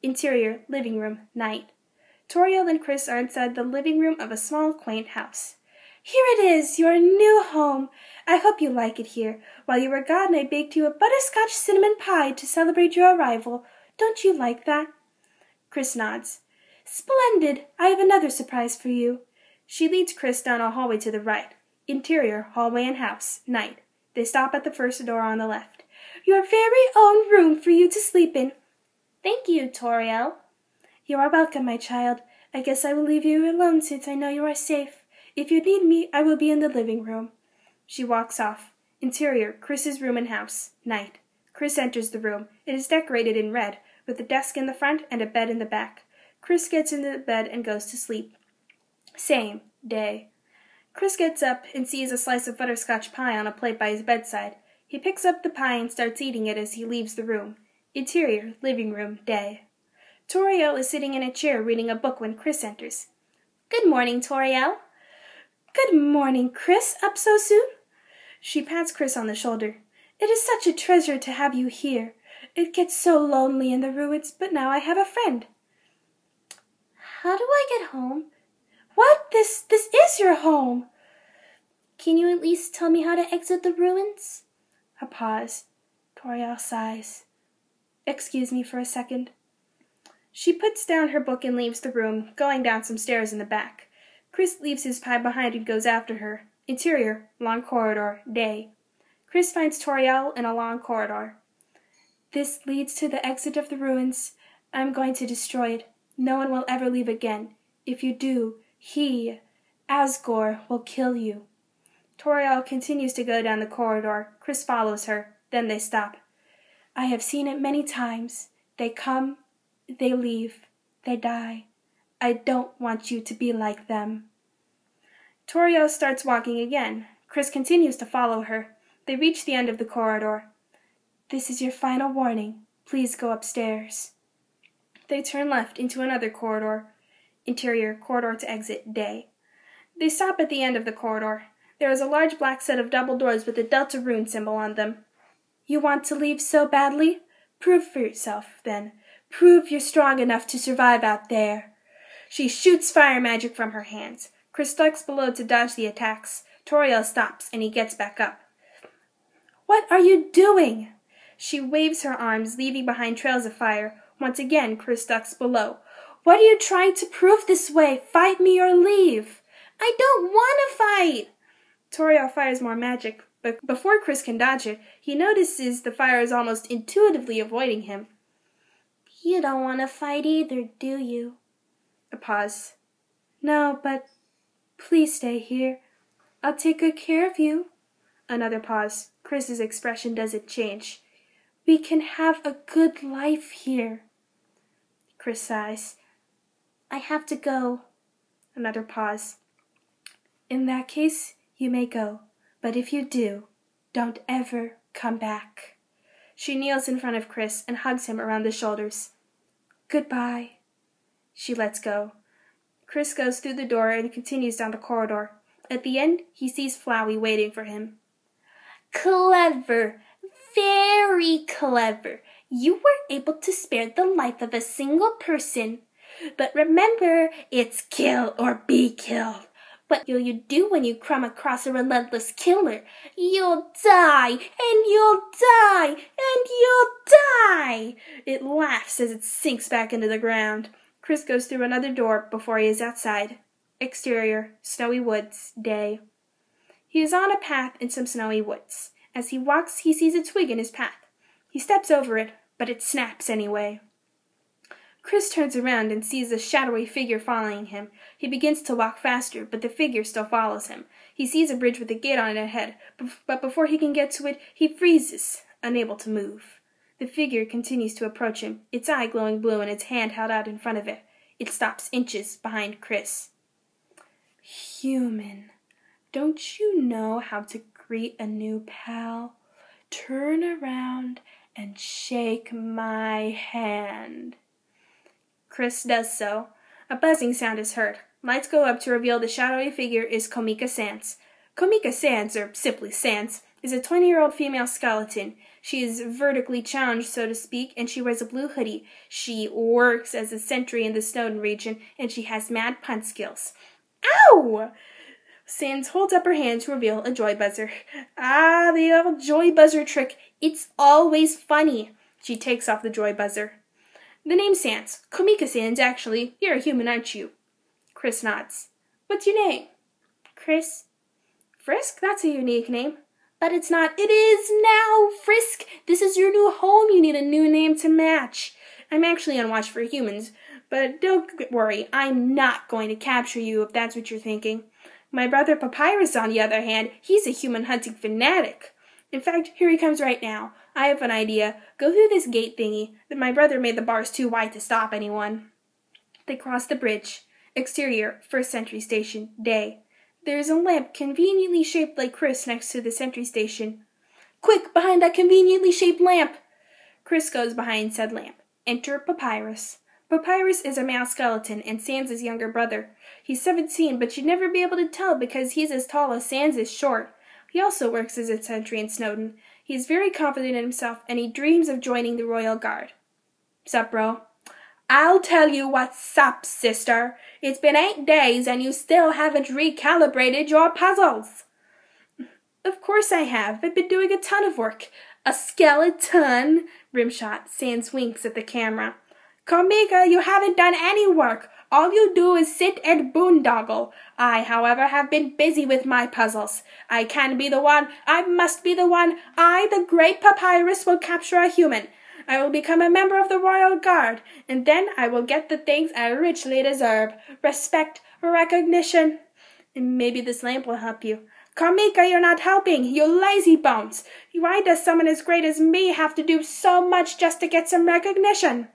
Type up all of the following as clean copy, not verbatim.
Interior, living room, night. Toriel and Kris are inside the living room of a small, quaint house. Here it is, your new home. I hope you like it here. While you were gone, I baked you a butterscotch cinnamon pie to celebrate your arrival. Don't you like that? Kris nods. Splendid! I have another surprise for you. She leads Kris down a hallway to the right. Interior, hallway and house, night. They stop at the first door on the left. Your very own room for you to sleep in. Thank you, Toriel. You are welcome, my child. I guess I will leave you alone since I know you are safe. If you need me, I will be in the living room. She walks off. Interior, Kris's room and house, night. Kris enters the room. It is decorated in red, with a desk in the front and a bed in the back. Kris gets into the bed and goes to sleep. Same, day. Kris gets up and sees a slice of butterscotch pie on a plate by his bedside. He picks up the pie and starts eating it as he leaves the room. Interior, living room, day. Toriel is sitting in a chair reading a book when Kris enters. Good morning, Toriel. Good morning, Kris. Up so soon? She pats Kris on the shoulder. It is such a treasure to have you here. It gets so lonely in the ruins, but now I have a friend. How do I get home? What? This is your home. Can you at least tell me how to exit the ruins? A pause. Toriel sighs. Excuse me for a second. She puts down her book and leaves the room, going down some stairs in the back. Kris leaves his pie behind and goes after her. Interior, long corridor, day. Kris finds Toriel in a long corridor. This leads to the exit of the ruins. I'm going to destroy it. No one will ever leave again. If you do, Asgore, will kill you. Toriel continues to go down the corridor. Kris follows her. Then they stop. I have seen it many times. They come, they leave, they die. I don't want you to be like them. Toriel starts walking again. Kris continues to follow her. They reach the end of the corridor. This is your final warning. Please go upstairs. They turn left into another corridor. Interior, corridor to exit, day. They stop at the end of the corridor. There is a large black set of double doors with a Delta rune symbol on them. You want to leave so badly? Prove for yourself, then. Prove you're strong enough to survive out there. She shoots fire magic from her hands. Kris ducks below to dodge the attacks. Toriel stops, and he gets back up. What are you doing? She waves her arms, leaving behind trails of fire. Once again, Kris ducks below. What are you trying to prove this way? Fight me or leave. I don't want to fight. Toriel fires more magic, but before Kris can dodge it, he notices the fire is almost intuitively avoiding him. You don't want to fight either, do you? A pause. No, but please stay here. I'll take good care of you. Another pause. Kris's expression doesn't change. We can have a good life here. Kris sighs. I have to go. Another pause. In that case, you may go. But if you do, don't ever come back. She kneels in front of Kris and hugs him around the shoulders. Goodbye. She lets go. Kris goes through the door and continues down the corridor. At the end, he sees Flowey waiting for him. Clever. Very clever. You were able to spare the life of a single person. But remember, it's kill or be killed. What will you do when you come across a relentless killer? You'll die, and you'll die, and you'll die! It laughs as it sinks back into the ground. Kris goes through another door before he is outside. Exterior, snowy woods, day. He is on a path in some snowy woods. As he walks, he sees a twig in his path. He steps over it, but it snaps anyway. Kris turns around and sees a shadowy figure following him. He begins to walk faster, but the figure still follows him. He sees a bridge with a gate on it ahead, but before he can get to it, he freezes, unable to move. The figure continues to approach him, its eye glowing blue and its hand held out in front of it. It stops inches behind Kris. Human, don't you know how to greet a new pal? Turn around and shake my hand. Kris does so. A buzzing sound is heard. Lights go up to reveal the shadowy figure is Komika Sans. Komika Sans, or simply Sans, is a 20-year-old female skeleton. She is vertically challenged, so to speak, and she wears a blue hoodie. She works as a sentry in the Snowdin region, and she has mad punt skills. Ow! Sans holds up her hand to reveal a joy buzzer. Ah, the old joy buzzer trick. It's always funny. She takes off the joy buzzer. The name's Sans. Komika Sans, actually. You're a human, aren't you? Kris nods. What's your name? Kris. Frisk? That's a unique name. But it's not. It is now, Frisk. This is your new home. You need a new name to match. I'm actually on watch for humans, but don't worry. I'm not going to capture you if that's what you're thinking. My brother Papyrus, on the other hand, he's a human hunting fanatic. In fact, here he comes right now. I have an idea. Go through this gate thingy. My brother made the bars too wide to stop anyone. They cross the bridge. Exterior, first sentry station, day. There is a lamp conveniently shaped like Kris next to the sentry station. Quick, behind that conveniently shaped lamp! Kris goes behind said lamp. Enter Papyrus. Papyrus is a male skeleton and Sans' younger brother. He's 17, but you'd never be able to tell because he's as tall as Sans is short. He also works as a sentry in Snowdin. He's very confident in himself, and he dreams of joining the Royal Guard. Sup, bro? I'll tell you what's up, sister. It's been 8 days, and you still haven't recalibrated your puzzles. Of course I have. I've been doing a ton of work. A skeleton? Rimshot. Sans winks at the camera. Komika, you haven't done any work. All you do is sit and boondoggle. I, however, have been busy with my puzzles. I can be the one. I must be the one. I, the great Papyrus, will capture a human. I will become a member of the Royal Guard, and then I will get the things I richly deserve. Respect, recognition. And maybe this lamp will help you. Komika, you're not helping. You lazy bones. Why does someone as great as me have to do so much just to get some recognition?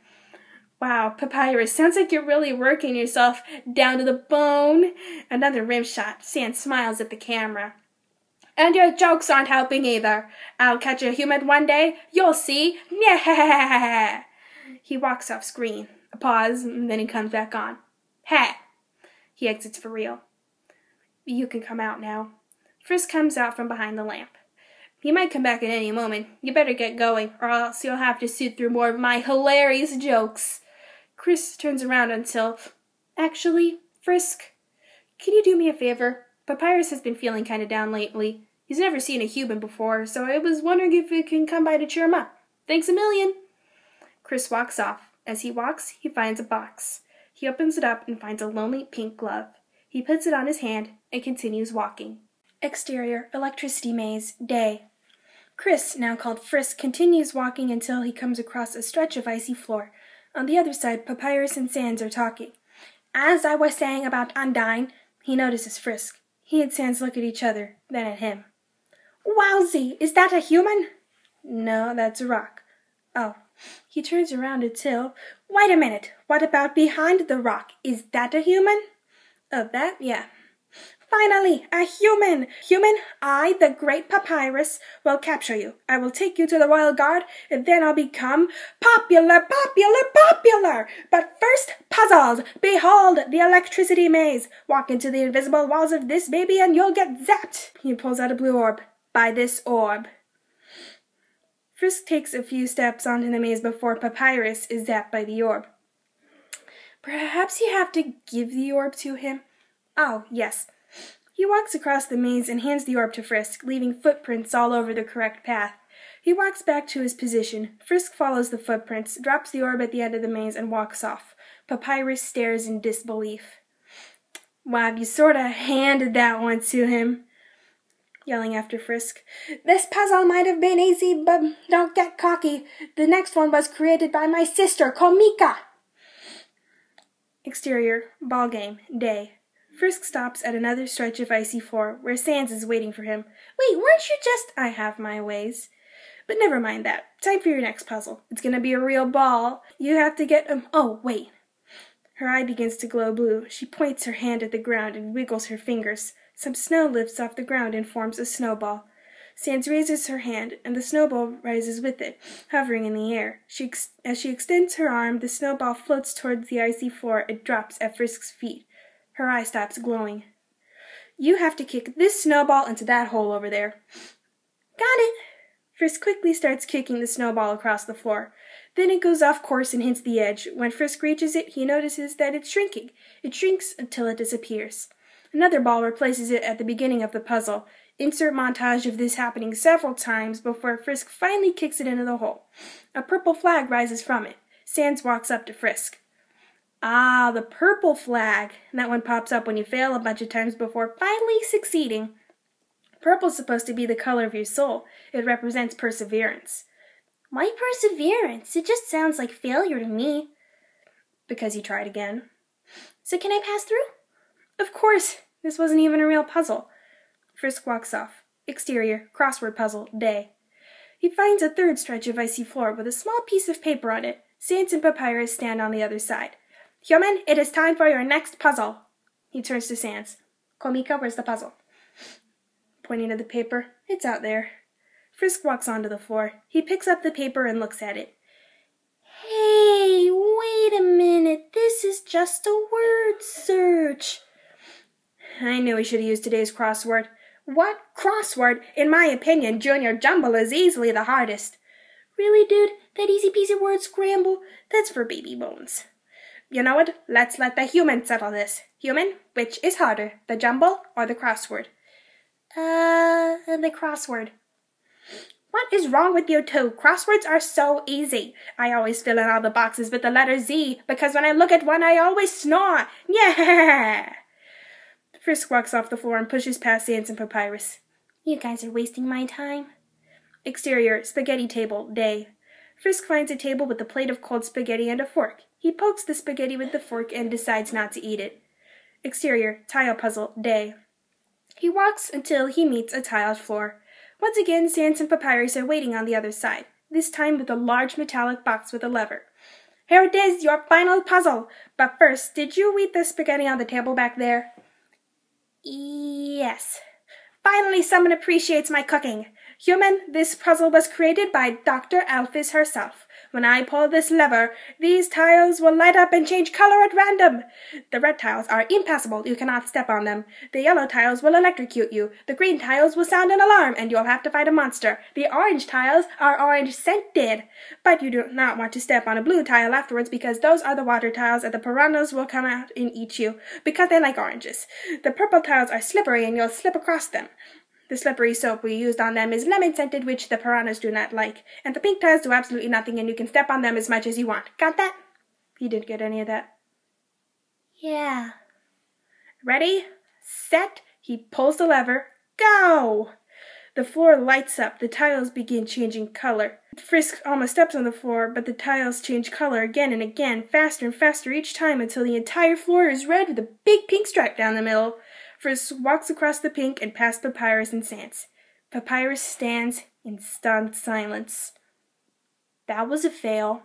Wow, Papyrus, sounds like you're really working yourself down to the bone. Another rim shot. Sans smiles at the camera. And your jokes aren't helping either. I'll catch a human one day. You'll see. Yeah. He walks off screen. A pause, and then he comes back on. Hey. He exits for real. You can come out now. Frisk comes out from behind the lamp. He might come back at any moment. You better get going, or else you'll have to sit through more of my hilarious jokes. Kris turns around until... Actually, Frisk, can you do me a favor? Papyrus has been feeling kind of down lately. He's never seen a human before, so I was wondering if you can come by to cheer him up. Thanks a million. Kris walks off. As he walks, he finds a box. He opens it up and finds a lonely pink glove. He puts it on his hand and continues walking. Exterior, electricity maze, day. Kris, now called Frisk, continues walking until he comes across a stretch of icy floor. On the other side, Papyrus and Sans are talking. As I was saying about Undyne, he notices Frisk. He and Sans look at each other, then at him. Wowsy, is that a human? No, that's a rock. Oh. He turns around until... Wait a minute, what about behind the rock? Is that a human? Oh, that? Yeah. Finally, a human! Human, I, the great Papyrus, will capture you. I will take you to the Royal Guard, and then I'll become popular! But first, puzzles! Behold the electricity maze! Walk into the invisible walls of this baby and you'll get zapped! He pulls out a blue orb. By this orb. Frisk takes a few steps onto the maze before Papyrus is zapped by the orb. Perhaps you have to give the orb to him? Oh, yes. He walks across the maze and hands the orb to Frisk, leaving footprints all over the correct path. He walks back to his position. Frisk follows the footprints, drops the orb at the end of the maze, and walks off. Papyrus stares in disbelief. Wow, you sort of handed that one to him. Yelling after Frisk. This puzzle might have been easy, but don't get cocky. The next one was created by my sister, Komika. Exterior, ball game, day. Frisk stops at another stretch of icy floor where Sans is waiting for him. Wait, weren't you just... I have my ways. But never mind that. Time for your next puzzle. It's gonna be a real ball. You have to get... Oh, wait. Her eye begins to glow blue. She points her hand at the ground and wiggles her fingers. Some snow lifts off the ground and forms a snowball. Sans raises her hand, and the snowball rises with it, hovering in the air. As she extends her arm, the snowball floats towards the icy floor and drops at Frisk's feet. Her eye stops glowing. You have to kick this snowball into that hole over there. Got it! Frisk quickly starts kicking the snowball across the floor. Then it goes off course and hits the edge. When Frisk reaches it, he notices that it's shrinking. It shrinks until it disappears. Another ball replaces it at the beginning of the puzzle. Insert montage of this happening several times before Frisk finally kicks it into the hole. A purple flag rises from it. Sans walks up to Frisk. Ah, the purple flag. That one pops up when you fail a bunch of times before finally succeeding. Purple's supposed to be the color of your soul. It represents perseverance. Why perseverance? It just sounds like failure to me. Because you tried again. So can I pass through? Of course. This wasn't even a real puzzle. Frisk walks off. Exterior, crossword puzzle, day. He finds a third stretch of icy floor with a small piece of paper on it. Sans and Papyrus stand on the other side. Human, it is time for your next puzzle. He turns to Sans. Komika, where's the puzzle? Pointing to the paper. It's out there. Frisk walks onto the floor. He picks up the paper and looks at it. Hey, wait a minute. This is just a word search. I knew we should have used today's crossword. What crossword? In my opinion, Junior Jumble is easily the hardest. Really, dude? That easy-peasy word scramble? That's for baby bones. You know what? Let's let the human settle this. Human, which is harder, the jumble or the crossword? The crossword. What is wrong with you two? Crosswords are so easy. I always fill in all the boxes with the letter Z, because when I look at one, I always snore. Yeah! Frisk walks off the floor and pushes past Sans and Papyrus. You guys are wasting my time. Exterior, spaghetti table, day. Frisk finds a table with a plate of cold spaghetti and a fork. He pokes the spaghetti with the fork and decides not to eat it. Exterior, tile puzzle, day. He walks until he meets a tiled floor. Once again, Sans and Papyrus are waiting on the other side, this time with a large metallic box with a lever. Here it is, your final puzzle. But first, did you eat the spaghetti on the table back there? Yes. Finally, someone appreciates my cooking. Human, this puzzle was created by Dr. Alphys herself. When I pull this lever, these tiles will light up and change color at random. The red tiles are impassable. You cannot step on them. The yellow tiles will electrocute you. The green tiles will sound an alarm, and you'll have to fight a monster. The orange tiles are orange-scented. But you do not want to step on a blue tile afterwards, because those are the water tiles, and the piranhas will come out and eat you, because they like oranges. The purple tiles are slippery, and you'll slip across them. The slippery soap we used on them is lemon-scented, which the piranhas do not like. And the pink tiles do absolutely nothing, and you can step on them as much as you want. Got that? You didn't get any of that. Yeah. Ready? Set. He pulls the lever. Go! The floor lights up. The tiles begin changing color. Frisk almost steps on the floor, but the tiles change color again and again, faster and faster each time, until the entire floor is red with a big pink stripe down the middle. Frisk walks across the pink and past Papyrus and Sans. Papyrus stands in stunned silence. That was a fail.